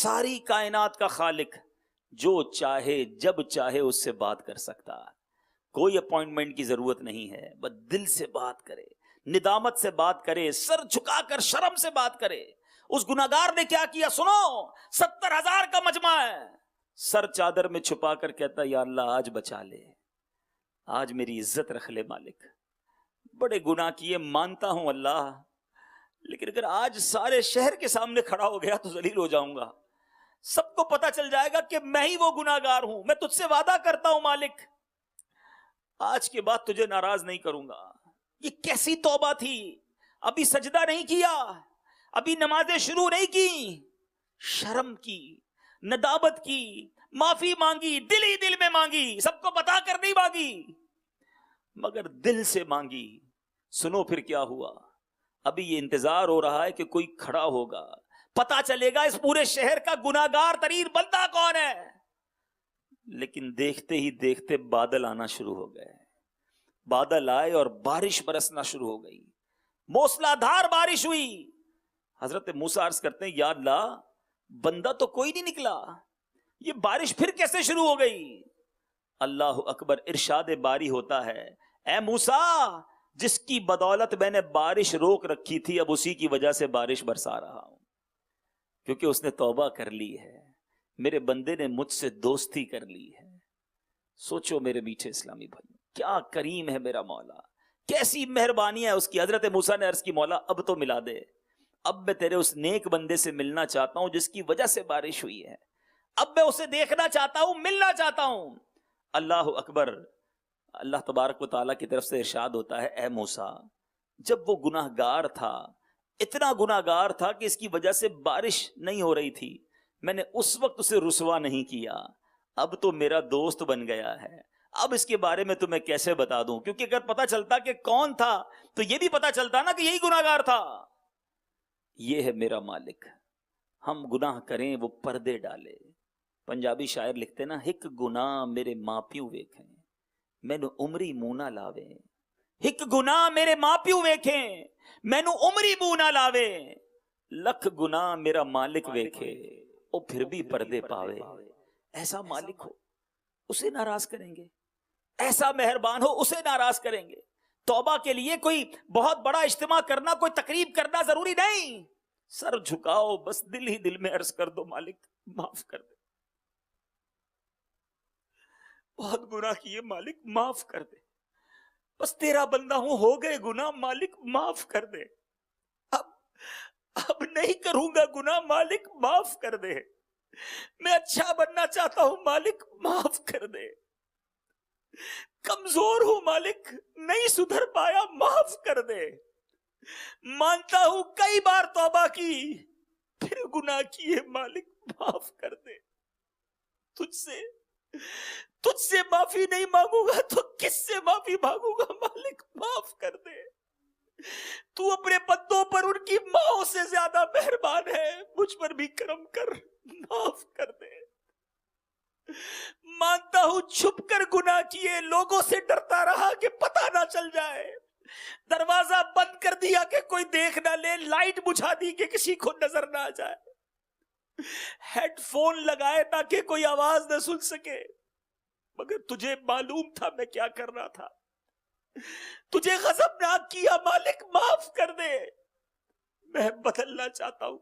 ساری کائنات کا خالق جو چاہے جب چاہے اس سے بات کر سکتا. کوئی اپوائنٹمنٹ کی ضرورت نہیں ہے، بس دل سے بات کرے، ندامت سے بات کرے، سر جھکا کر شرم سے بات کرے. اس گناہگار نے کیا کیا سنو، 70,000 کا مجمع ہے، سر چادر میں چھپا کر کہتا یا اللہ آج بچا لے، آج میری عزت رکھ لے مالک. بڑے گناہ کیے مانتا ہوں اللہ، لیکن اگر آج سارے شہر کے سامنے کھڑا ہو گیا تو ذلیل ہو جاؤں گا، سب کو پتا چل جائے گا کہ میں ہی وہ گناہگار ہوں. میں تجھ سے وعدہ کرتا ہوں مالک، آج کے بعد تجھے ناراض نہیں کروں گا. یہ کیسی توبہ تھی، ابھی سجدہ نہیں کیا، ابھی نمازیں شروع نہیں کی، شرم کی، ندامت کی، معافی مانگی، دل ہی دل میں مانگی، سب کو بتا کر نہیں مانگی مگر دل سے مانگی. سنو پھر کیا ہوا. ابھی یہ انتظار ہو رہا ہے کہ کوئی کھڑا ہوگا، پتا چلے گا اس پورے شہر کا گناہگار ترین بندہ کون ہے. لیکن دیکھتے ہی دیکھتے بادل آنا شروع ہو گئے. بادل آئے اور بارش برسنا شروع ہو گئی، موسلا دھار بارش ہوئی. حضرت موسیٰ عرض کرتے ہیں یا اللہ بندہ تو کوئی نہیں نکلا، یہ بارش پھر کیسے شروع ہو گئی. اللہ اکبر. ارشاد باری ہوتا ہے اے موسیٰ جس کی بدولت میں نے بارش روک رکھی تھی اب اسی کی وجہ سے بارش برسا رہا ہوں، کیونکہ اس نے توبہ کر لی ہے، میرے بندے نے مجھ سے دوستی کر لی ہے. سوچو میرے میٹھے اسلامی بھائی، کیا کریم ہے میرا مولا، کیسی مہربانی ہے اس کی. حضرت موسیٰ نے عرض کی مولا اب تو ملا دے، اب میں تیرے اس نیک بندے سے ملنا چاہتا ہوں جس کی وجہ سے بارش ہوئی ہے، اب میں اسے دیکھنا چاہتا ہوں، ملنا چاہتا ہوں. اللہ اکبر. اللہ تبارک و تعالیٰ کی طرف سے ارشاد ہوتا ہے اے موسیٰ جب وہ گناہگار تھا، اتنا گناہگار تھا کہ اس کی وجہ سے بارش نہیں ہو رہی تھی، میں نے اس وقت اسے رسوا نہیں کیا، اب تو میرا دوست بن گیا ہے، اب اس کے بارے میں تمہیں کیسے بتا دوں، کیونکہ اگر پتا چلتا کہ کون تھا تو یہ بھی پتا چلتا نا کہ یہی گناہگار تھا. یہ ہے میرا مالک. ہم گناہ کریں وہ پردے ڈالے. پنجابی شاعر لکھتے نا ہک گناہ میرے ماں پیو ویکھیں مینو عمری منہ نہ لاوے. ہک گناہ میرے ماں پیو ویکھیں مینو عمری منہ نہ لاوے، لکھ گناہ میرا مالک ویکھے او پھر بھی پردے پاوے. ایسا مالک ہو اسے ناراض کریں گے، ایسا مہربان ہو اسے ناراض کریں گے. توبہ کے لیے کوئی بہت بڑا اجتماع کرنا، کوئی تقریب کرنا ضروری نہیں. سر جھکاؤ، بس دل ہی دل میں عرض کر دو مالک معاف کر دے، بہت گناہ کیے مالک معاف کر دے، بس تیرا بندہ ہوں، ہو گئے گناہ مالک معاف کر دے، اب نہیں کروں گا گناہ مالک معاف کر دے، میں اچھا بننا چاہتا ہوں مالک معاف کر دے، کمزور ہوں مالک نہیں سدھر پایا معاف کر دے، مانتا ہوں کئی بار توبہ کی پھر گناہ کیے مالک معاف کر دے. تجھ سے معافی نہیں مانگوں گا تو کس سے معافی مانگوں گا مالک معاف کر دے. تو اپنے بندوں پر ان کی ماؤں سے زیادہ مہربان ہے، مجھ پر بھی کرم کر معاف کر دے. مانتا ہوں چھپ کر گناہ کیے، لوگوں سے ڈرتا رہا کہ پتہ نہ چل جائے، دروازہ بند کر دیا کہ کوئی دیکھ نہ لے، لائٹ بجھا دی کہ کسی کو نظر نہ آ جائے، ہیڈ فون لگائے تاکہ کوئی آواز نہ سن سکے، مگر تجھے معلوم تھا میں کیا کر رہا تھا، تجھے غضبناک کیا مالک معاف کر دے. میں بدلنا چاہتا ہوں،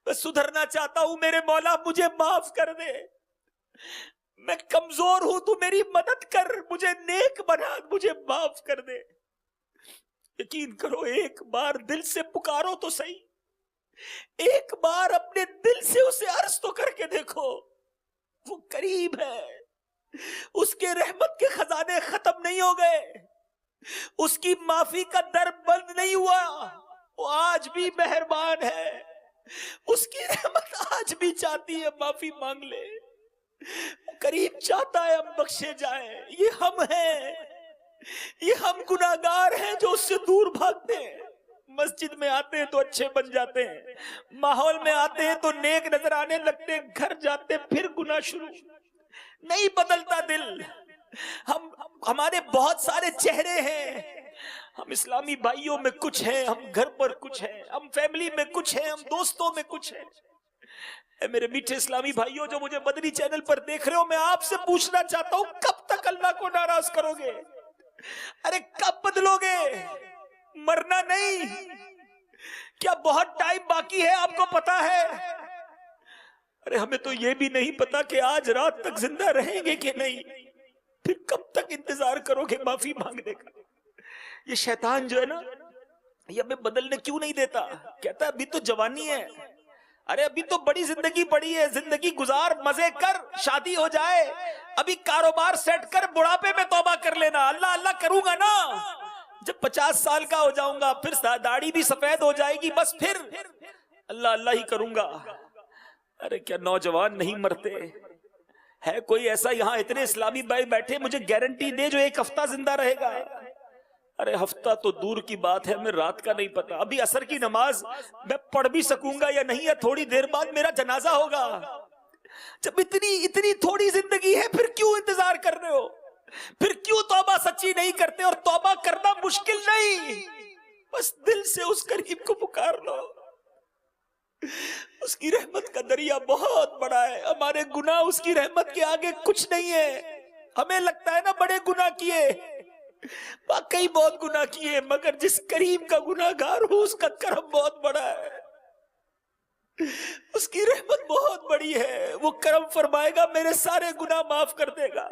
میں سدھرنا چاہتا ہوں، میرے مولا مجھے معاف کر دے. میں کمزور ہوں، تو میری مدد کر، مجھے نیک بنا، مجھے معاف کر دے. یقین کرو ایک بار دل سے پکارو تو صحیح، ایک بار اپنے دل سے اسے عرض تو کر کے دیکھو، وہ قریب ہے، اس کے رحمت کے خزانے ختم نہیں ہو گئے، اس کی معافی کا در بند نہیں ہوا، وہ آج بھی مہربان ہے، اس کی رحمت آج بھی چاہتی ہے معافی مانگ لے، قریب چاہتا ہے ہم بخشے جائیں. یہ ہم ہیں، یہ ہم گناہگار ہیں جو اس سے دور بھاگتے ہیں. مسجد میں آتے ہیں تو اچھے بن جاتے ہیں، ماحول میں آتے ہیں تو نیک نظر آنے لگتے ہیں، گھر جاتے پھر گناہ شروع، نہیں بدلتا دل. ہمارے بہت سارے چہرے ہیں، ہم اسلامی بھائیوں میں کچھ ہیں، ہم گھر پر کچھ ہیں، ہم فیملی میں کچھ ہیں، ہم دوستوں میں کچھ ہیں. اے میرے میٹھے اسلامی بھائیوں جو مجھے مدنی چینل پر دیکھ رہے ہو، میں آپ سے پوچھنا چاہتا ہوں کب تک اللہ کو ناراض کرو گے؟ ارے کب بدلو گے؟ مرنا نہیں، کیا بہت ٹائم باقی ہے؟ آپ کو پتا ہے؟ ارے ہمیں تو یہ بھی نہیں پتا کہ آج رات تک زندہ رہیں گے کہ نہیں، پھر کب تک انتظار کرو گے معافی مانگنے کا؟ یہ شیطان جو ہے نا، یہ ہمیں بدلنے کیوں نہیں دیتا؟ کہتا ہے ابھی تو جوانی ہے، ارے ابھی تو بڑی زندگی پڑی ہے، زندگی گزار، مزے کر، شادی ہو جائے، ابھی کاروبار سیٹ کر، بڑھاپے میں توبہ کر لینا۔ اللہ اللہ کروں گا نا، جب 50 سال کا ہو جاؤں گا، پھر داڑھی بھی سفید ہو جائے گی، بس پھر اللہ اللہ ہی کروں گا۔ ارے کیا نوجوان نہیں مرتے؟ ہے کوئی ایسا یہاں اتنے اسلامی بھائی بیٹھے مجھے گارنٹی دے جو 1 ہفتہ زندہ رہے گا؟ ارے ہفتہ تو دور کی بات ہے، ہمیں رات کا نہیں پتا۔ ابھی عصر کی نماز میں پڑھ بھی سکوں گا یا نہیں، یا تھوڑی دیر بعد میرا جنازہ ہوگا۔ جب اتنی تھوڑی زندگی ہے، پھر کیوں انتظار کر رہے ہو؟ پھر کیوں توبہ سچی نہیں کرتے؟ اور توبہ کرنا مشکل نہیں، بس دل سے اس قریب کو پکار لو۔ اس کی رحمت کا دریا بہت بڑا ہے، ہمارے گناہ اس کی رحمت کے آگے کچھ نہیں ہے۔ ہمیں لگتا ہے نا بڑے گناہ کیے، واقعی بہت گناہ کیے، مگر جس کریم کا گناہ گار ہو اس کا کرم بہت بڑا ہے، اس کی رحمت بہت بڑی ہے۔ وہ کرم فرمائے گا، میرے سارے گناہ معاف کر دے گا۔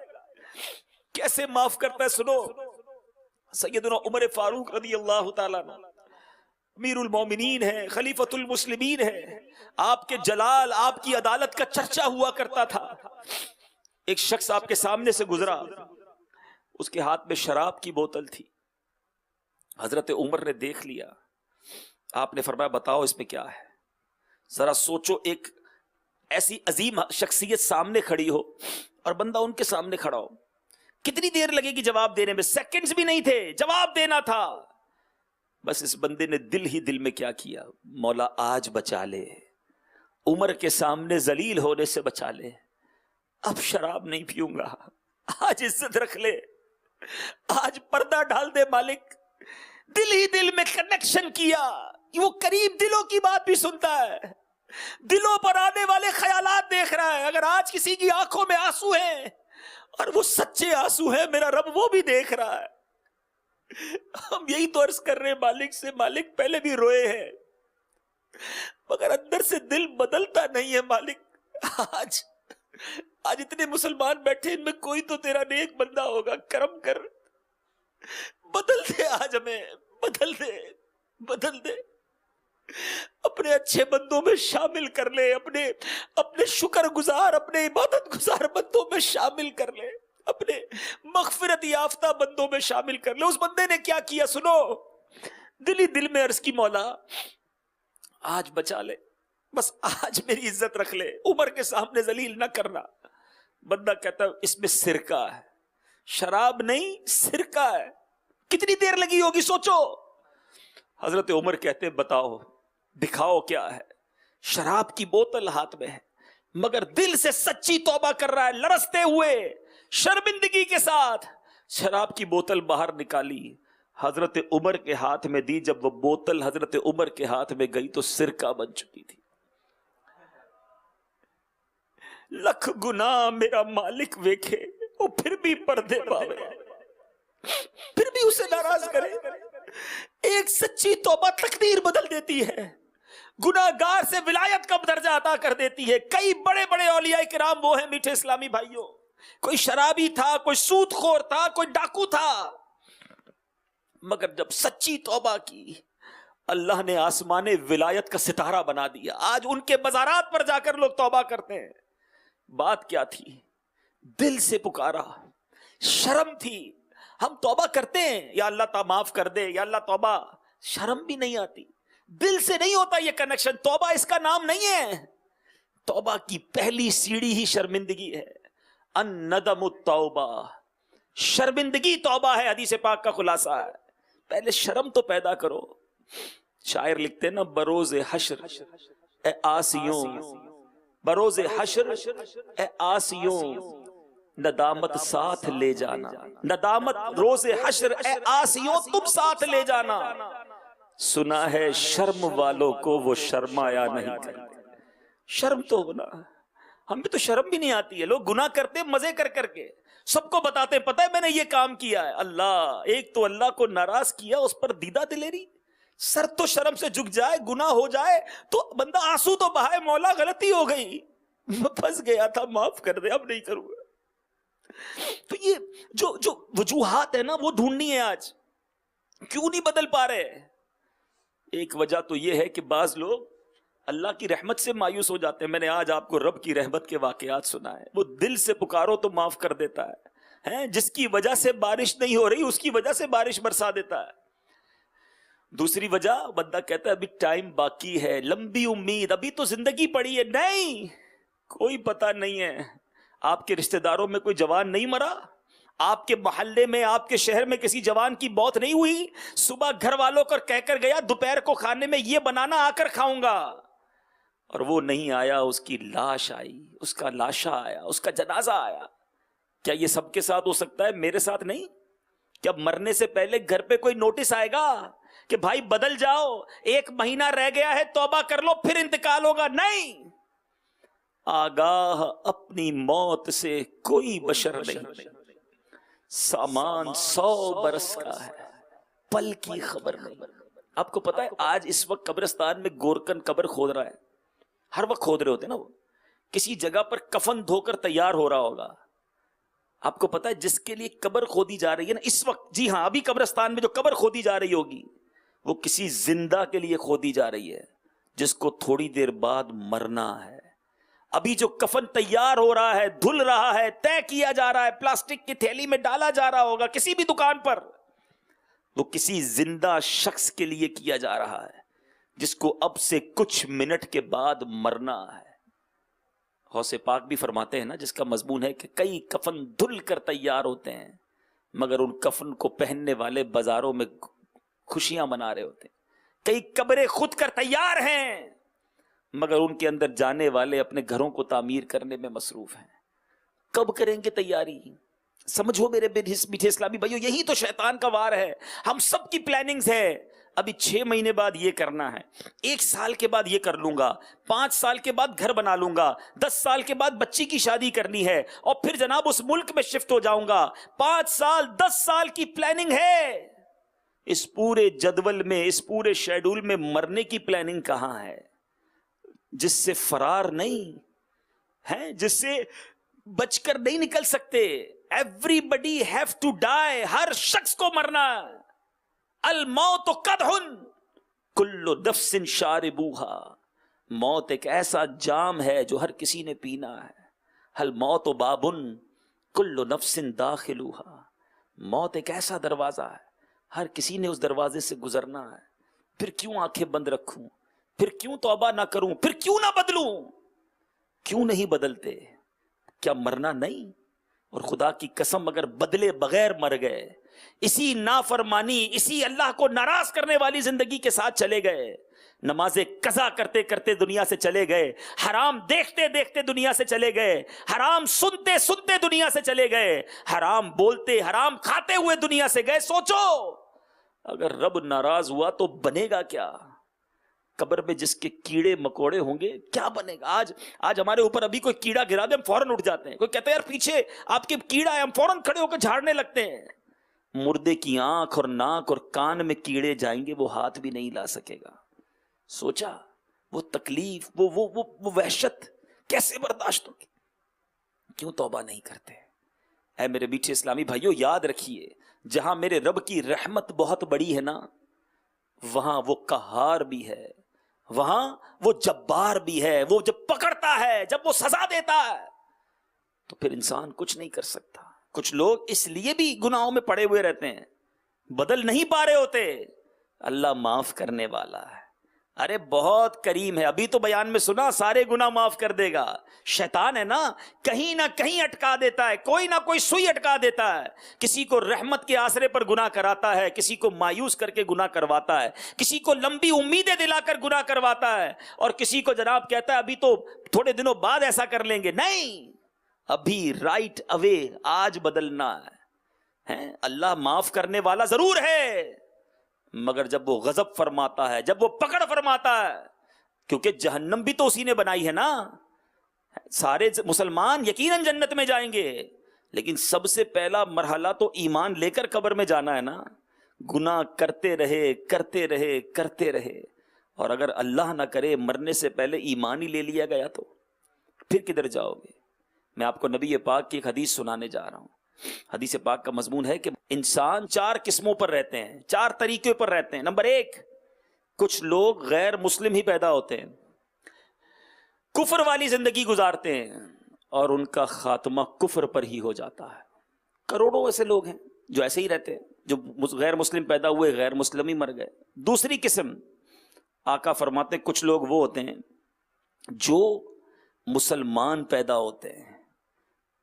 کیسے معاف کرتا ہے سنو۔ سیدنا عمر فاروق رضی اللہ تعالیٰ عنہ امیر المومنین ہے، خلیفۃ المسلمین ہے، آپ کے جلال، آپ کی عدالت کا چرچا ہوا کرتا تھا۔ ایک شخص آپ کے سامنے سے گزرا، اس کے ہاتھ میں شراب کی بوتل تھی۔ حضرت عمر نے دیکھ لیا، آپ نے فرمایا بتاؤ اس میں کیا ہے؟ ذرا سوچو، ایک ایسی عظیم شخصیت سامنے کھڑی ہو اور بندہ ان کے سامنے کھڑا ہو، کتنی دیر لگے گی جواب دینے میں؟ سیکنڈز بھی نہیں تھے، جواب دینا تھا۔ بس اس بندے نے دل ہی دل میں کیا کیا، مولا آج بچا لے، عمر کے سامنے ذلیل ہونے سے بچا لے، اب شراب نہیں پیوں گا، آج عزت رکھ لے، آج پردہ ڈال دے مالک۔ دل ہی دل میں کنیکشن کیا۔ وہ قریب دلوں کی بات بھی سنتا ہے، دلوں پر آنے والے خیالات دیکھ رہا ہے۔ اگر آج کسی کی آنکھوں میں آنسو ہیں اور وہ سچے آنسو ہیں، میرا رب وہ بھی دیکھ رہا ہے۔ ہم یہی تو عرض کر رہے ہیں مالک سے، مالک پہلے بھی روئے ہیں مگر اندر سے دل بدلتا نہیں ہے مالک۔ آج اتنے مسلمان بیٹھے، ان میں کوئی تو تیرا نیک بندہ ہوگا، کرم کر، بدل دے، آج ہمیں بدل دے، اپنے اچھے بندوں میں شامل کر لے، اپنے شکر گزار، اپنے عبادت گزار بندوں میں شامل کر لے، اپنے مغفرت یافتہ بندوں میں شامل کر لے۔ اس بندے نے کیا کیا سنو، دل ہی دل میں عرض کی مولا آج بچا لے، بس آج میری عزت رکھ لے، عمر کے سامنے ذلیل نہ کرنا۔ بندہ کہتا ہے اس میں سرکہ ہے، شراب نہیں سرکہ ہے، کتنی دیر لگی ہوگی سوچو۔ حضرت عمر کہتے بتاؤ دکھاؤ کیا ہے؟ شراب کی بوتل ہاتھ میں ہے، مگر دل سے سچی توبہ کر رہا ہے، لرزتے ہوئے شرمندگی کے ساتھ شراب کی بوتل باہر نکالی، حضرت عمر کے ہاتھ میں دی۔ جب وہ بوتل حضرت عمر کے ہاتھ میں گئی تو سرکہ بن چکی تھی۔ لکھ گناہ میرا مالک ویکھے، وہ پھر بھی پردے پاوے، پھر بھی اسے ناراض کرے۔ ایک سچی توبہ تقدیر بدل دیتی ہے، گناہگار سے ولایت کا درجہ عطا کر دیتی ہے۔ کئی بڑے بڑے اولیاء کرام وہ ہیں میٹھے اسلامی بھائیوں، کوئی شرابی تھا، کوئی سود خور تھا، کوئی ڈاکو تھا، مگر جب سچی توبہ کی اللہ نے آسمان ولایت کا ستارہ بنا دیا۔ آج ان کے مزارات پر جا کر لوگ توبہ کرتے ہیں۔ بات کیا تھی؟ دل سے پکارا، شرم تھی۔ ہم توبہ کرتے ہیں یا اللہ تعالیٰ معاف کر دے، یا اللہ توبہ، شرم بھی نہیں آتی، دل سے نہیں ہوتا یہ کنیکشن۔ توبہ اس کا نام نہیں ہے، توبہ کی پہلی سیڑھی ہی شرمندگی ہے۔ الندم التوبہ، شرمندگی توبہ ہے، حدیث پاک کا خلاصہ ہے۔ پہلے شرم تو پیدا کرو۔ شاعر لکھتے ہیں نا، بروز حشر اے آسیوں، بروز حشر اے آسیوں، ندامت ساتھ لے جانا، ندامت روز حشر اے آسیوں تم ساتھ لے جانا، سنا ہے شرم والوں کو وہ شرمایا نہیں کرتے۔ شرم تو ہونا، ہمیں تو شرم بھی نہیں آتی ہے. لوگ گناہ کرتے ہیں مزے کر کر کے، سب کو بتاتے ہیں پتہ ہے میں نے یہ کام کیا ہے. اللہ، ایک تو اللہ کو ناراض کیا، اس پر دیدہ دلیری. سر تو شرم سے جھک جائے، گناہ ہو جائے تو بندہ آنسو تو بہائے، مولا غلطی ہو گئی، میں پھنس گیا تھا، معاف کر دے، اب نہیں کروں گا. تو یہ جو وجوہات ہے نا وہ ڈھونڈنی ہے. آج کیوں نہیں بدل پا رہے؟ ایک وجہ تو یہ ہے کہ بعض لوگ اللہ کی رحمت سے مایوس ہو جاتے ہیں. میں نے آج آپ کو رب کی رحمت کے واقعات سنا ہے. وہ دل سے پکارو تو معاف کر دیتا ہے. جس کی وجہ سے بارش نہیں ہو رہی اس کی وجہ سے بارش برسا دیتا ہے. دوسری وجہ، بندہ کہتا ہے ابھی ٹائم باقی ہے، لمبی امید، ابھی تو زندگی پڑی ہے. نہیں، کوئی پتہ نہیں ہے. آپ کے رشتہ داروں میں کوئی جوان نہیں مرا؟ آپ کے محلے میں، آپ کے شہر میں کسی جوان کی موت نہیں ہوئی؟ صبح گھر والوں کو کہہ کر گیا دوپہر کو کھانے میں یہ بنانا، آ کر کھاؤں گا، اور وہ نہیں آیا، اس کی لاش آئی، اس کا لاشا آیا، اس کا جنازہ آیا. کیا یہ سب کے ساتھ ہو سکتا ہے؟ میرے ساتھ نہیں؟ کیا مرنے سے پہلے گھر پہ کوئی نوٹس آئے گا کہ بھائی بدل جاؤ، 1 مہینہ رہ گیا ہے، توبہ کر لو، پھر انتقال ہوگا؟ نہیں. آگاہ اپنی موت سے کوئی بشر نہیں. سامان 100 برس کا ہے، پل کی خبر نہیں. آپ کو پتا ہے آج اس وقت قبرستان میں گورکن قبر کھود رہا ہے. ہر وقت کھود رہے ہوتے ہیں نا، وہ کسی جگہ پر کفن دھو کر تیار ہو رہا ہوگا. آپ کو پتا ہے جس کے لیے قبر کھودی جا رہی ہے نا اس وقت، جی ہاں، ابھی قبرستان میں جو قبر کھودی جا رہی ہوگی وہ کسی زندہ کے لیے کھودی جا رہی ہے جس کو تھوڑی دیر بعد مرنا ہے. ابھی جو کفن تیار ہو رہا ہے، دھل رہا ہے، طے کیا جا رہا ہے، پلاسٹک کی تھیلی میں ڈالا جا رہا ہوگا کسی بھی دکان پر، وہ کسی زندہ شخص کے لیے کیا جا رہا ہے جس کو اب سے کچھ منٹ کے بعد مرنا ہے. غوث پاک بھی فرماتے ہیں نا، جس کا مضمون ہے کہ کئی کفن دھل کر تیار ہوتے ہیں مگر ان کفن کو پہننے والے بازاروں میں خوشیاں منا رہے ہوتے ہیں. کئی قبریں خود کر تیار ہیں مگر ان کے اندر جانے والے اپنے گھروں کو تعمیر کرنے میں مصروف ہیں. کب کریں گے تیاری؟ سمجھو میرے میٹھے اسلامی بھائیو، یہی تو شیطان کا وار ہے. ہم سب کی پلاننگز ہے، ابھی 6 مہینے بعد یہ کرنا ہے، 1 سال کے بعد یہ کر لوں گا، 5 سال کے بعد گھر بنا لوں گا، 10 سال کے بعد بچی کی شادی کرنی ہے، اور پھر جناب اس ملک میں شفٹ ہو جاؤں گا. 5 سال 10 سال کی پلاننگ ہے. اس پورے جدول میں، اس پورے شیڈول میں مرنے کی پلاننگ کہاں ہے؟ جس سے فرار نہیں ہے، جس سے بچ کر نہیں نکل سکتے. Everybody have to die, ہر شخص کو مرنا. الموت قدح کل نفس شاربوہا، موت ایک ایسا جام ہے جو ہر کسی نے پینا ہے. الموت باب کل نفس داخلوہا، موت ایک ایسا دروازہ ہے ہر کسی نے اس دروازے سے گزرنا ہے. پھر کیوں آنکھیں بند رکھوں؟ پھر کیوں توبہ نہ کروں؟ پھر کیوں نہ بدلوں؟ کیوں نہیں بدلتے؟ کیا مرنا نہیں؟ اور خدا کی قسم اگر بدلے بغیر مر گئے، اسی نافرمانی، اسی اللہ کو ناراض کرنے والی زندگی کے ساتھ چلے گئے، نمازیں قضا کرتے کرتے دنیا سے چلے گئے، حرام دیکھتے دیکھتے دنیا سے چلے گئے، حرام سنتے سنتے دنیا سے چلے گئے، حرام بولتے حرام کھاتے ہوئے دنیا سے گئے. سوچو اگر رب ناراض ہوا تو بنے گا کیا؟ قبر میں جس کے کیڑے مکوڑے ہوں گے کیا بنے گا؟ آج ہمارے اوپر ابھی کوئی کیڑا گرا دے ہم فوراً اٹھ جاتے ہیں. کوئی کہتا ہے یار پیچھے آپ کے کیڑا ہے، ہم فوراً کھڑے ہو کے جھاڑنے لگتے ہیں. مردے کی آنکھ اور ناک اور کان میں کیڑے جائیں گے، وہ ہاتھ بھی نہیں لا سکے گا. سوچا وہ تکلیف، وہ وحشت کیسے برداشت ہوگی؟ کیوں توبہ نہیں کرتے؟ اے میرے میٹھے اسلامی بھائیو، یاد رکھیے جہاں میرے رب کی رحمت بہت بڑی ہے نا، وہاں وہ قہار بھی ہے، وہاں وہ جبار بھی ہے. وہ جب پکڑتا ہے، جب وہ سزا دیتا ہے تو پھر انسان کچھ نہیں کر سکتا. کچھ لوگ اس لیے بھی گناہوں میں پڑے ہوئے رہتے ہیں، بدل نہیں پا رہے ہوتے. اللہ معاف کرنے والا ہے، ارے بہت کریم ہے. ابھی تو بیان میں سنا سارے گناہ معاف کر دے گا. شیطان ہے نا، کہیں نہ کہیں اٹکا دیتا ہے، کوئی نہ کوئی سوئی اٹکا دیتا ہے. کسی کو رحمت کے آسرے پر گناہ کراتا ہے، کسی کو مایوس کر کے گناہ کرواتا ہے، کسی کو لمبی امیدیں دلا کر گناہ کرواتا ہے، اور کسی کو جناب کہتا ہے ابھی تو تھوڑے دنوں بعد ایسا کر لیں گے. نہیں، ابھی رائٹ اوے، آج بدلنا ہے. اللہ معاف کرنے والا ضرور ہے، مگر جب وہ غضب فرماتا ہے، جب وہ پکڑ فرماتا ہے، کیونکہ جہنم بھی تو اسی نے بنائی ہے نا. سارے مسلمان یقیناً جنت میں جائیں گے، لیکن سب سے پہلا مرحلہ تو ایمان لے کر قبر میں جانا ہے نا. گناہ کرتے رہے کرتے رہے کرتے رہے، اور اگر اللہ نہ کرے مرنے سے پہلے ایمان ہی لے لیا گیا تو پھر کدھر جاؤ گے؟ میں آپ کو نبی پاک کی ایک حدیث سنانے جا رہا ہوں. حدیث پاک کا مضمون ہے کہ انسان 4 قسموں پر رہتے ہیں، 4 طریقے پر رہتے ہیں. نمبر 1، کچھ لوگ غیر مسلم ہی پیدا ہوتے ہیں، کفر والی زندگی گزارتے ہیں، اور ان کا خاتمہ کفر پر ہی ہو جاتا ہے. کروڑوں ایسے لوگ ہیں جو ایسے ہی رہتے ہیں، جو غیر مسلم پیدا ہوئے غیر مسلم ہی مر گئے. دوسری قسم، آقا فرماتے کچھ لوگ وہ ہوتے ہیں جو مسلمان پیدا ہوتے ہیں،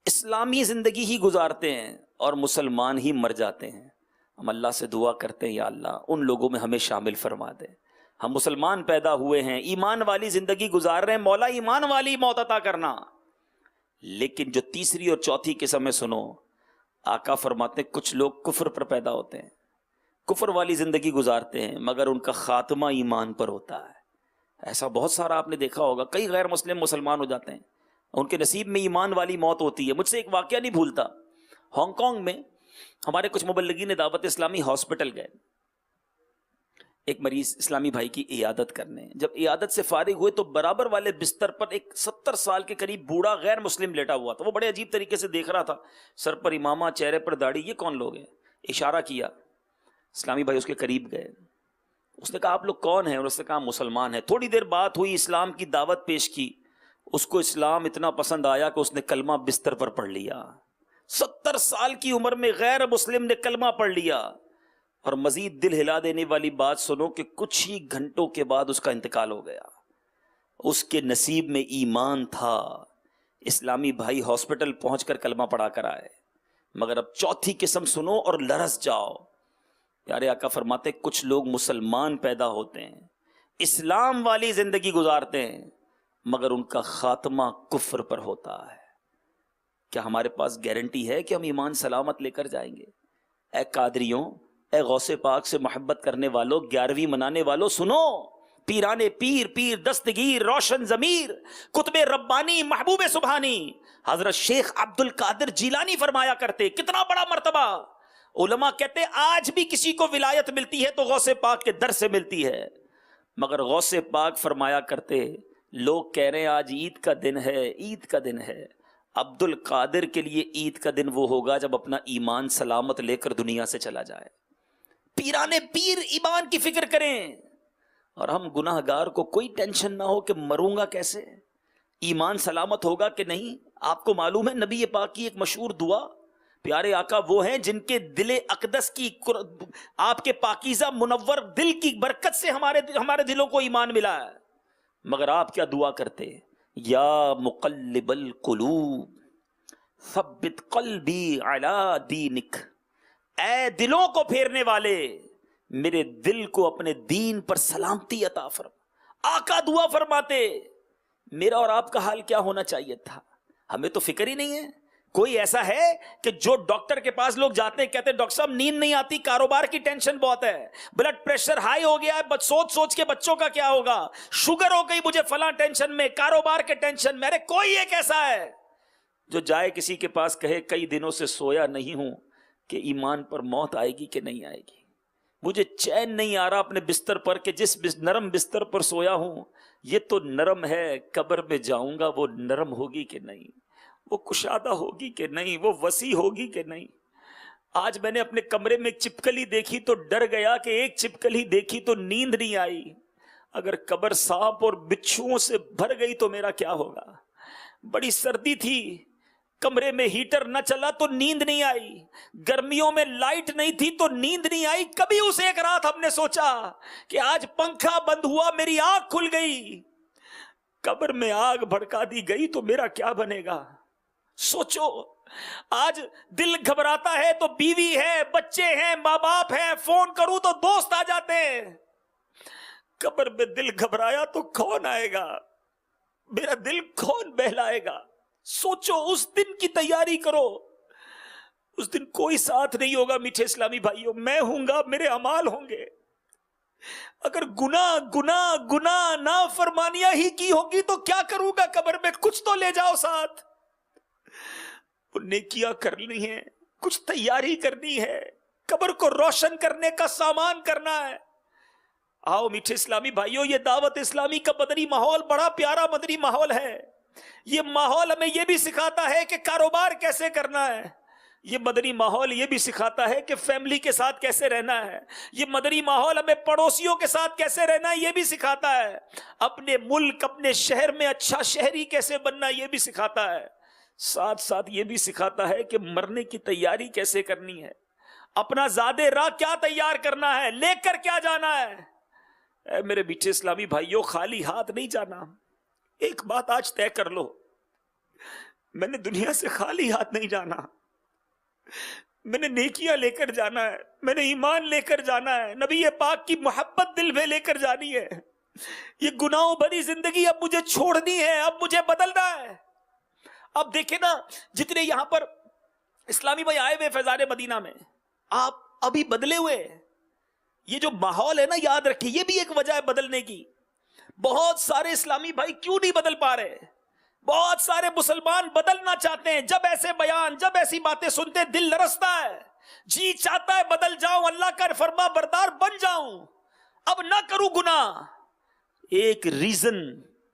اسلامی زندگی ہی گزارتے ہیں، اور مسلمان ہی مر جاتے ہیں. ہم اللہ سے دعا کرتے ہیں یا اللہ ان لوگوں میں ہمیں شامل فرما دے. ہم مسلمان پیدا ہوئے ہیں، ایمان والی زندگی گزار رہے ہیں، مولا ایمان والی موت عطا کرنا. لیکن جو تیسری اور چوتھی قسم ہے سنو، آقا فرماتے ہیں کچھ لوگ کفر پر پیدا ہوتے ہیں، کفر والی زندگی گزارتے ہیں، مگر ان کا خاتمہ ایمان پر ہوتا ہے. ایسا بہت سارا آپ نے دیکھا ہوگا، کئی غیر مسلم مسلمان ہو جاتے ہیں، ان کے نصیب میں ایمان والی موت ہوتی ہے. مجھ سے ایک واقعہ نہیں بھولتا، ہانگ کانگ میں ہمارے کچھ مبلغین دعوت اسلامی ہاسپٹل گئے ایک مریض اسلامی بھائی کی عیادت کرنے. جب عیادت سے فارغ ہوئے تو برابر والے بستر پر ایک 70 سال کے قریب بوڑھا غیر مسلم لیٹا ہوا تھا. وہ بڑے عجیب طریقے سے دیکھ رہا تھا، سر پر امامہ، چہرے پر داڑھی. یہ کون لوگ ہیں؟ اشارہ کیا، اسلامی بھائی اس کے قریب گئے. اس نے کہا آپ لوگ کون ہیں؟ اور اس نے کہا مسلمان ہیں. تھوڑی دیر بات ہوئی، اسلام کی دعوت پیش کی. اس کو اسلام اتنا پسند آیا کہ اس نے کلمہ بستر پر پڑھ لیا. 70 سال کی عمر میں غیر مسلم نے کلمہ پڑھ لیا. اور مزید دل ہلا دینے والی بات سنو کہ کچھ ہی گھنٹوں کے بعد اس کا انتقال ہو گیا. اس کے نصیب میں ایمان تھا، اسلامی بھائی ہاسپٹل پہنچ کر کلمہ پڑھا کر آئے. مگر اب چوتھی قسم سنو اور لرز جاؤ. پیارے آقا فرماتے کچھ لوگ مسلمان پیدا ہوتے ہیں، اسلام والی زندگی گزارتے ہیں، مگر ان کا خاتمہ کفر پر ہوتا ہے. کیا ہمارے پاس گارنٹی ہے کہ ہم ایمان سلامت لے کر جائیں گے؟ اے قادریوں، اے غوث پاک سے محبت کرنے والوں، 11ویں منانے والوں، سنو. پیرانے پیر، پیر دستگیر، روشن ضمیر، قطب ربانی، محبوب سبحانی حضرت شیخ عبد القادر جیلانی فرمایا کرتے، کتنا بڑا مرتبہ. علماء کہتے آج بھی کسی کو ولایت ملتی ہے تو غوث پاک کے در سے ملتی ہے. مگر غوث پاک فرمایا کرتے لوگ کہہ رہے ہیں آج عید کا دن ہے، عید کا دن ہے. عبد القادر کے لیے عید کا دن وہ ہوگا جب اپنا ایمان سلامت لے کر دنیا سے چلا جائے. پیرانے پیر ایمان کی فکر کریں، اور ہم گناہ گار کو کوئی ٹینشن نہ ہو کہ مروں گا کیسے، ایمان سلامت ہوگا کہ نہیں. آپ کو معلوم ہے نبی پاک کی ایک مشہور دعا، پیارے آقا وہ ہیں جن کے دل اقدس کی، آپ کے پاکیزہ منور دل کی برکت سے ہمارے دلوں کو ایمان ملا ہے. مگر آپ کیا دعا کرتے؟ یا مقلب القلوب ثبت قلبی علی دینک. اے دلوں کو پھیرنے والے، میرے دل کو اپنے دین پر سلامتی عطا فرما. آقا دعا فرماتے. میرا اور آپ کا حال کیا ہونا چاہیے تھا؟ ہمیں تو فکر ہی نہیں ہے. کوئی ایسا ہے کہ جو ڈاکٹر کے پاس لوگ جاتے ہیں کہتے ہیں ڈاکٹر صاحب نیند نہیں آتی، کاروبار کی ٹینشن بہت ہے، بلڈ پریشر ہائی ہو گیا ہے، سوچ سوچ کے بچوں کا کیا ہوگا، شوگر ہو گئی مجھے فلاں ٹینشن میں، کاروبار کے ٹینشن. میرے کوئی ایک ایسا ہے جو جائے کسی کے پاس کہے کئی دنوں سے سویا نہیں ہوں کہ ایمان پر موت آئے گی کہ نہیں آئے گی، مجھے چین نہیں آ رہا اپنے بستر پر کہ جس نرم بستر پر سویا ہوں یہ تو نرم ہے، قبر میں جاؤں گا وہ نرم ہوگی کہ نہیں، وہ کشادہ ہوگی کہ نہیں، وہ وسیع ہوگی کہ نہیں. آج میں نے اپنے کمرے میں ایک چپکلی دیکھی تو ڈر گیا کہ ایک چپکلی دیکھی تو نیند نہیں آئی. اگر قبر سانپ اور بچھوؤں سے بھر گئی تو میرا کیا ہوگا. بڑی سردی تھی، کمرے میں ہیٹر نہ چلا تو نیند نہیں آئی، گرمیوں میں لائٹ نہیں تھی تو نیند نہیں آئی. کبھی اس ایک رات ہم نے سوچا کہ آج پنکھا بند ہوا میری آنکھ کھل گئی، قبر میں آگ بھڑکا دی گئی تو میرا کیا بنے گا. سوچو آج دل گھبراتا ہے تو بیوی ہے، بچے ہیں، ماں باپ ہیں، فون کروں تو دوست آ جاتے ہیں. قبر میں دل گھبرایا تو کون آئے گا، میرا دل کون بہلائے گا. سوچو اس دن کی تیاری کرو. اس دن کوئی ساتھ نہیں ہوگا میٹھے اسلامی بھائیوں، میں ہوں گا، میرے اعمال ہوں گے. اگر گناہ گناہ گناہ نافرمانیاں ہی کی ہوگی تو کیا کروں گا قبر میں؟ کچھ تو لے جاؤ ساتھ، نیکیاں کرنی ہے، کچھ تیاری کرنی ہے، قبر کو روشن کرنے کا سامان کرنا ہے۔ آؤ میٹھے اسلامی بھائیوں، یہ دعوت اسلامی کا مدنی ماحول بڑا پیارا مدنی ماحول ہے۔ یہ ماحول ہمیں یہ بھی سکھاتا ہے کہ کاروبار کیسے کرنا ہے، یہ مدنی ماحول یہ بھی سکھاتا ہے کہ فیملی کے ساتھ کیسے رہنا ہے، یہ مدنی ماحول ہمیں پڑوسیوں کے ساتھ کیسے رہنا ہے یہ بھی سکھاتا ہے، اپنے ملک اپنے شہر میں اچھا شہری کیسے بننا یہ بھی سکھاتا ہے، ساتھ ساتھ یہ بھی سکھاتا ہے کہ مرنے کی تیاری کیسے کرنی ہے، اپنا زاد راہ کیا تیار کرنا ہے، لے کر کیا جانا ہے۔ اے میرے میٹھے اسلامی بھائیوں، خالی ہاتھ نہیں جانا۔ ایک بات آج طے کر لو، میں نے دنیا سے خالی ہاتھ نہیں جانا، میں نے نیکیاں لے کر جانا ہے، میں نے ایمان لے کر جانا ہے، نبی پاک کی محبت دل میں لے کر جانی ہے۔ یہ گناہوں بھری زندگی اب مجھے چھوڑنی ہے، اب مجھے بدلنا ہے۔ اب دیکھیں نا، جتنے یہاں پر اسلامی بھائی آئے ہوئے فیضان مدینہ میں، آپ ابھی بدلے ہوئے۔ یہ جو ماحول ہے نا، یاد رکھیے یہ بھی ایک وجہ ہے بدلنے کی۔ بہت سارے اسلامی بھائی کیوں نہیں بدل پا رہے؟ بہت سارے مسلمان بدلنا چاہتے ہیں، جب ایسے بیان جب ایسی باتیں سنتے دل لرزتا ہے، جی چاہتا ہے بدل جاؤں، اللہ کا فرما بردار بن جاؤں، اب نہ کروں گناہ۔ ایک ریزن،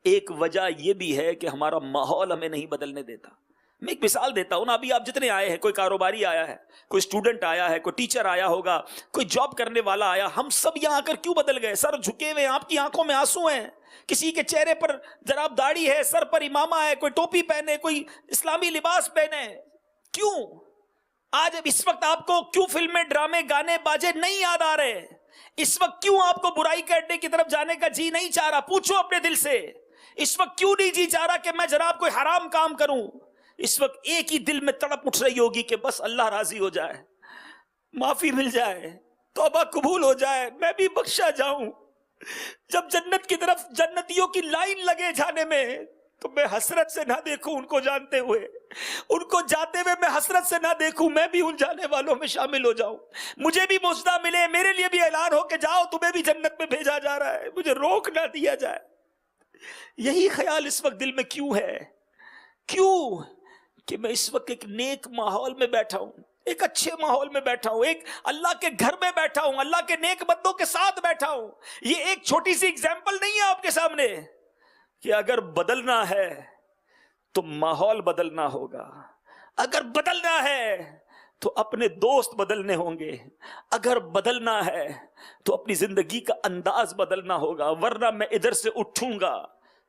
ایک وجہ یہ بھی ہے کہ ہمارا ماحول ہمیں نہیں بدلنے دیتا۔ میں ایک مثال دیتا ہوں نا، ابھی آپ جتنے آئے ہیں، کوئی کاروباری آیا ہے، کوئی اسٹوڈنٹ آیا ہے، کوئی ٹیچر آیا ہوگا، کوئی جاب کرنے والا آیا، ہم سب یہاں آ کر کیوں بدل گئے؟ سر جھکے ہوئے، آپ کی آنکھوں میں آنسو ہیں، کسی کے چہرے پر جناب داڑھی ہے، سر پر امامہ ہے، کوئی ٹوپی پہنے، کوئی اسلامی لباس پہنے۔ کیوں؟ آج اب اس وقت آپ کو کیوں فلمیں، ڈرامے، گانے، باجے نہیں یاد آ رہے؟ اس وقت کیوں آپ کو برائی کرنے کی طرف جانے کا جی نہیں چاہ رہا؟ پوچھو اپنے دل سے، اس وقت کیوں نہیں جی چاہ رہا کہ میں جناب کوئی حرام کام کروں؟ اس وقت ایک ہی دل میں تڑپ اٹھ رہی ہوگی کہ بس اللہ راضی ہو جائے، معافی مل جائے، توبہ قبول ہو جائے، میں بھی بخشا جاؤں۔ جب جنت کی طرف جنتیوں کی لائن لگے جانے میں، تو میں حسرت سے نہ دیکھوں ان کو جانتے ہوئے، ان کو جاتے ہوئے میں حسرت سے نہ دیکھوں، میں بھی ان جانے والوں میں شامل ہو جاؤں، مجھے بھی موجودہ ملے، میرے لیے بھی اعلان ہو کہ جاؤ تمہیں بھی جنت میں بھیجا جا رہا ہے، مجھے روک نہ دیا جائے۔ یہی خیال اس وقت دل میں کیوں ہے؟ کیوں کہ میں اس وقت ایک نیک ماحول میں بیٹھا ہوں، ایک اچھے ماحول میں بیٹھا ہوں، ایک اللہ کے گھر میں بیٹھا ہوں، اللہ کے نیک بندوں کے ساتھ بیٹھا ہوں۔ یہ ایک چھوٹی سی ایگزامپل نہیں ہے آپ کے سامنے کہ اگر بدلنا ہے تو ماحول بدلنا ہوگا، اگر بدلنا ہے تو اپنے دوست بدلنے ہوں گے، اگر بدلنا ہے تو اپنی زندگی کا انداز بدلنا ہوگا، ورنہ میں ادھر سے اٹھوں گا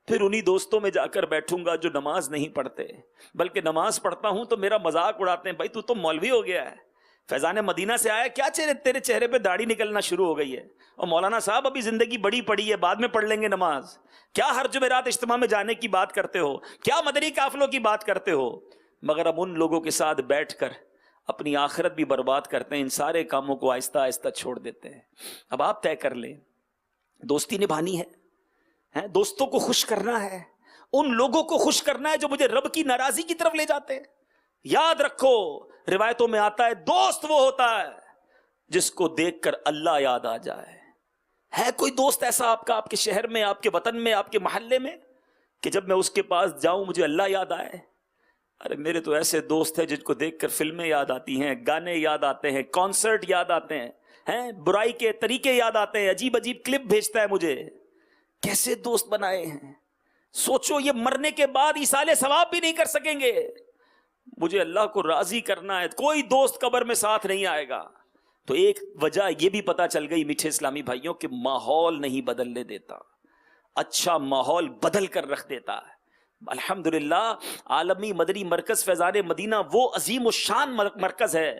پھر انہی دوستوں میں جا کر بیٹھوں گا جو نماز نہیں پڑھتے، بلکہ نماز پڑھتا ہوں تو میرا مذاق اڑاتے ہیں، بھائی تو مولوی ہو گیا ہے، فیضان مدینہ سے آیا، کیا تیرے چہرے پہ داڑھی نکلنا شروع ہو گئی ہے، اور مولانا صاحب ابھی زندگی بڑی پڑی ہے، بعد میں پڑھ لیں گے نماز، کیا ہر جمعرات اجتماع میں جانے کی بات کرتے ہو، کیا مدنی قافلوں کی بات کرتے ہو؟ مگر اب ان لوگوں کے ساتھ بیٹھ کر اپنی آخرت بھی برباد کرتے ہیں، ان سارے کاموں کو آہستہ آہستہ چھوڑ دیتے ہیں۔ اب آپ طے کر لیں، دوستی نبھانی ہے، دوستوں کو خوش کرنا ہے، ان لوگوں کو خوش کرنا ہے جو مجھے رب کی ناراضی کی طرف لے جاتے ہیں۔ یاد رکھو، روایتوں میں آتا ہے دوست وہ ہوتا ہے جس کو دیکھ کر اللہ یاد آ جائے۔ ہے کوئی دوست ایسا آپ کا، آپ کے شہر میں، آپ کے وطن میں، آپ کے محلے میں، کہ جب میں اس کے پاس جاؤں مجھے اللہ یاد آئے؟ ارے میرے تو ایسے دوست ہیں جن کو دیکھ کر فلمیں یاد آتی ہیں، گانے یاد آتے ہیں، کانسرٹ یاد آتے ہیں، برائی کے طریقے یاد آتے ہیں، عجیب عجیب کلپ بھیجتا ہے مجھے۔ کیسے دوست بنائے ہیں؟ سوچو، یہ مرنے کے بعد ایصال ثواب بھی نہیں کر سکیں گے۔ مجھے اللہ کو راضی کرنا ہے، کوئی دوست قبر میں ساتھ نہیں آئے گا۔ تو ایک وجہ یہ بھی پتا چل گئی میٹھے اسلامی بھائیوں کہ ماحول نہیں بدلنے دیتا، اچھا ماحول بدل کر رکھ دیتا ہے۔ الحمدللہ عالمی مدنی مرکز فیضان مدینہ وہ عظیم الشان مرکز ہے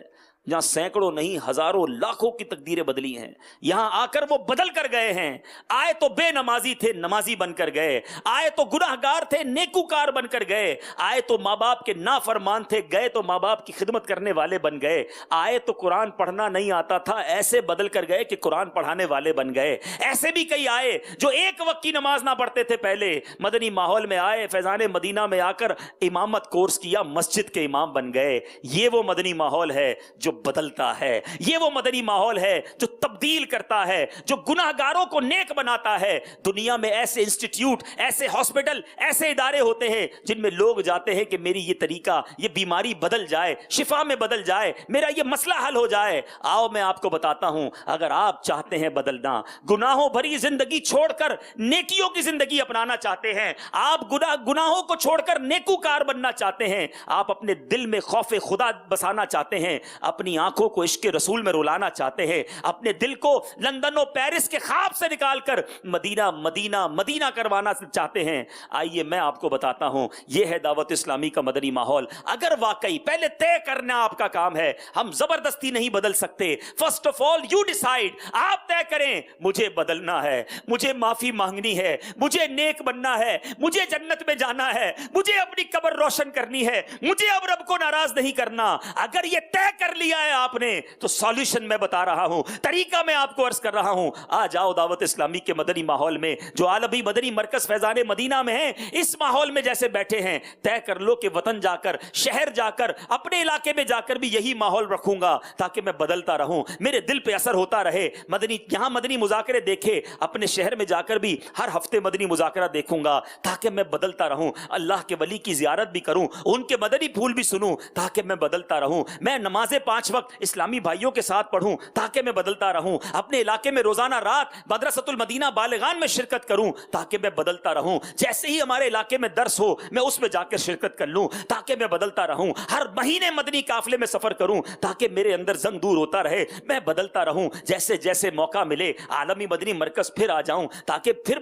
جہاں سینکڑوں نہیں ہزاروں لاکھوں کی تقدیریں بدلی ہیں۔ یہاں آ کر وہ بدل کر گئے ہیں، آئے تو بے نمازی تھے نمازی بن کر گئے، آئے تو گناہگار تھے نیکوکار بن کر گئے، آئے تو ماں باپ کے نافرمان تھے گئے تو ماں باپ کی خدمت کرنے والے بن گئے، آئے تو قرآن پڑھنا نہیں آتا تھا ایسے بدل کر گئے کہ قرآن پڑھانے والے بن گئے۔ ایسے بھی کئی آئے جو ایک وقت کی نماز نہ پڑھتے تھے، پہلے مدنی ماحول میں آئے، فیضان مدینہ میں آ کر امامت کورس کیا، مسجد کے امام بن گئے۔ یہ وہ مدنی ماحول ہے جو بدلتا ہے. یہ وہ مدنی ماحول ہے جو تبدیل کرتا ہے, جو گناہ گاروں کو نیک بناتا ہے. دنیا میں ایسے انسٹیٹیوٹ, ایسے ہاسپٹل, ایسے ادارے ہوتے ہیں جن میں لوگ جاتے ہیں کہ میری یہ طریقہ, یہ بیماری بدل جائے, شفا میں بدل جائے, میرا یہ مسئلہ حل ہو جائے. آؤ میں آپ کو بتاتا ہوں, اگر آپ چاہتے ہیں بدلنا, گناہوں بھری زندگی چھوڑ کر نیکیوں کی زندگی اپنانا چاہتے ہیں, آپ گناہوں کو چھوڑ کر نیکوکار بننا چاہتے ہیں, آپ اپنے دل میں خوف خدا بسانا چاہتے ہیں, اپنی آنکھوں کو عشق رسول میں رلانا چاہتے ہیں, اپنے دل کو لندن و پیرس کے خواب سے نکال کر مدینہ مدینہ مدینہ کروانا چاہتے ہیں, آئیے میں آپ کو بتاتا ہوں, یہ ہے دعوت اسلامی کا مدنی ماحول. اگر واقعی پہلے طے کرنا آپ کا کام ہے, ہم زبردستی نہیں بدل سکتے. First of all you decide, آپ طے کریں مجھے بدلنا ہے, مجھے معافی مانگنی ہے, مجھے نیک بننا ہے, مجھے جنت میں جانا ہے, مجھے اپنی قبر روشن کرنی ہے, مجھے اب رب کو ناراض نہیں کرنا. اگر یہ طے کر لیا ہے آپ نے تو سالوشن میں بتا رہا ہوں, طریقہ میں آپ کو عرض کر رہا ہوں. آ جاؤ دعوت اسلامی کے مدنی ماحول میں, جو عالمی مدنی مرکز فیضان مدینہ میں ہیں, اس ماحول میں جیسے بیٹھے ہیں, طے کر لو کہ وطن جا کر, شہر جا کر, اپنے علاقے میں جا کر بھی یہی ماحول رکھوں گا تاکہ میں بدلتا رہوں, میرے دل پہ اثر ہوتا رہے. مدنی یہاں مدنی مذاکرے دیکھے, اپنے شہر میں جا کر بھی ہر ہفتے مدنی مذاکرہ دیکھوں گا تاکہ میں بدلتا رہوں. اللہ کے ولی کی زیارت بھی کروں, ان کے مدنی پھول بھی سنوں تاکہ میں بدلتا رہوں. میں نمازیں 5 وقت اسلامی بھائیوں کے ساتھ پڑھوں تاکہ میں بدلتا رہوں. اپنے علاقے میں روزانہ رات مدرسۃ المدینہ بالغان میں شرکت کروں تاکہ میں بدلتا رہوں. جیسے ہی ہمارے علاقے میں درس ہو میں اس میں جا کے شرکت کر لوں تاکہ میں بدلتا رہوں. ہر مہینے مدنی قافلے میں سفر کروں تاکہ میرے اندر زنگ دور ہوتا رہے, میں بدلتا رہوں. جیسے جیسے موقع ملے عالمی مدنی مرکز پھر آ جاؤں تاکہ پھر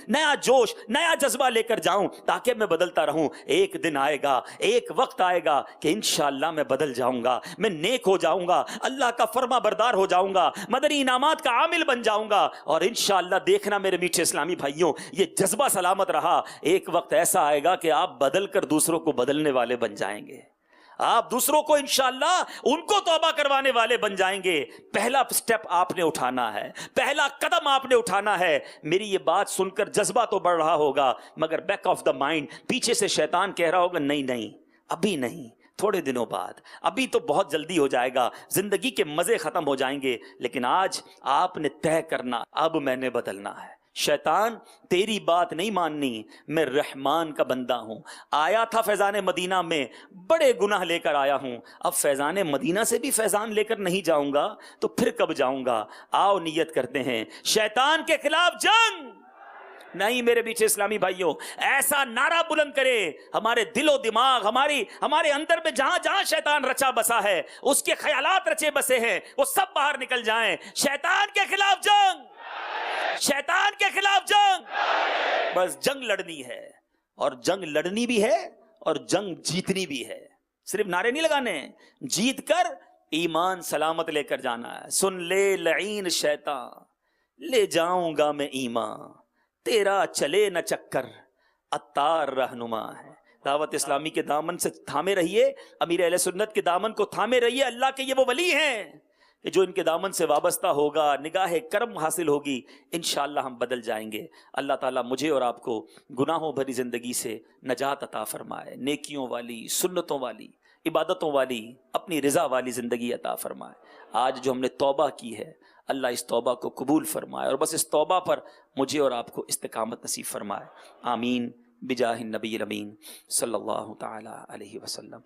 نیا جوش, نیا جذبہ لے کر جاؤں تاکہ میں بدلتا رہوں. ایک دن آئے گا, ایک وقت آئے گا کہ انشاءاللہ میں بدل جاؤں گا, میں نیک ہو جاؤں گا, اللہ کا فرما بردار ہو جاؤں گا, مدنی انعامات کا عامل بن جاؤں گا. اور انشاءاللہ دیکھنا میرے میٹھے اسلامی بھائیوں, یہ جذبہ سلامت رہا, ایک وقت ایسا آئے گا کہ آپ بدل کر دوسروں کو بدلنے والے بن جائیں گے. آپ دوسروں کو انشاءاللہ ان کو توبہ کروانے والے بن جائیں گے. پہلا سٹیپ آپ نے اٹھانا ہے, پہلا قدم آپ نے اٹھانا ہے. میری یہ بات سن کر جذبہ تو بڑھ رہا ہوگا, مگر بیک آف دا مائنڈ پیچھے سے شیطان کہہ رہا ہوگا نہیں نہیں ابھی نہیں, تھوڑے دنوں بعد, ابھی تو بہت جلدی ہو جائے گا, زندگی کے مزے ختم ہو جائیں گے. لیکن آج آپ نے طے کرنا, اب میں نے بدلنا ہے. شیطان تیری بات نہیں ماننی, میں رحمان کا بندہ ہوں. آیا تھا فیضان مدینہ میں, بڑے گناہ لے کر آیا ہوں, اب فیضان مدینہ سے بھی فیضان لے کر نہیں جاؤں گا تو پھر کب جاؤں گا. آؤ نیت کرتے ہیں شیطان کے خلاف جنگ. نہیں میرے پیچھے اسلامی بھائیوں, ایسا نعرہ بلند کرے, ہمارے دل و دماغ, ہمارے اندر میں جہاں جہاں شیطان رچا بسا ہے, اس کے خیالات رچے بسے ہیں, وہ سب باہر نکل جائیں. شیطان کے خلاف جنگ, شیطان کے خلاف جنگ. بس جنگ لڑنی ہے, اور جنگ لڑنی بھی ہے اور جنگ جیتنی بھی ہے. صرف نعرے نہیں لگانے, جیت کر ایمان سلامت لے کر جانا ہے. سن لے لعین شیطان, لے جاؤں گا میں ایمان, تیرا چلے نہ چکر عطار رہنما ہے. دعوت اسلامی کے دامن سے تھامے رہیے, امیر اہل سنت کے دامن کو تھامے رہیے. اللہ کے یہ وہ ولی ہیں کہ جو ان کے دامن سے وابستہ ہوگا, نگاہ کرم حاصل ہوگی, انشاءاللہ ہم بدل جائیں گے. اللہ تعالیٰ مجھے اور آپ کو گناہوں بھری زندگی سے نجات عطا فرمائے, نیکیوں والی, سنتوں والی, عبادتوں والی, اپنی رضا والی زندگی عطا فرمائے. آج جو ہم نے توبہ کی ہے, اللہ اس توبہ کو قبول فرمائے, اور بس اس توبہ پر مجھے اور آپ کو استقامت نصیب فرمائے. آمین بجاہ النبی الامین صلی اللہ تعالی علیہ وسلم.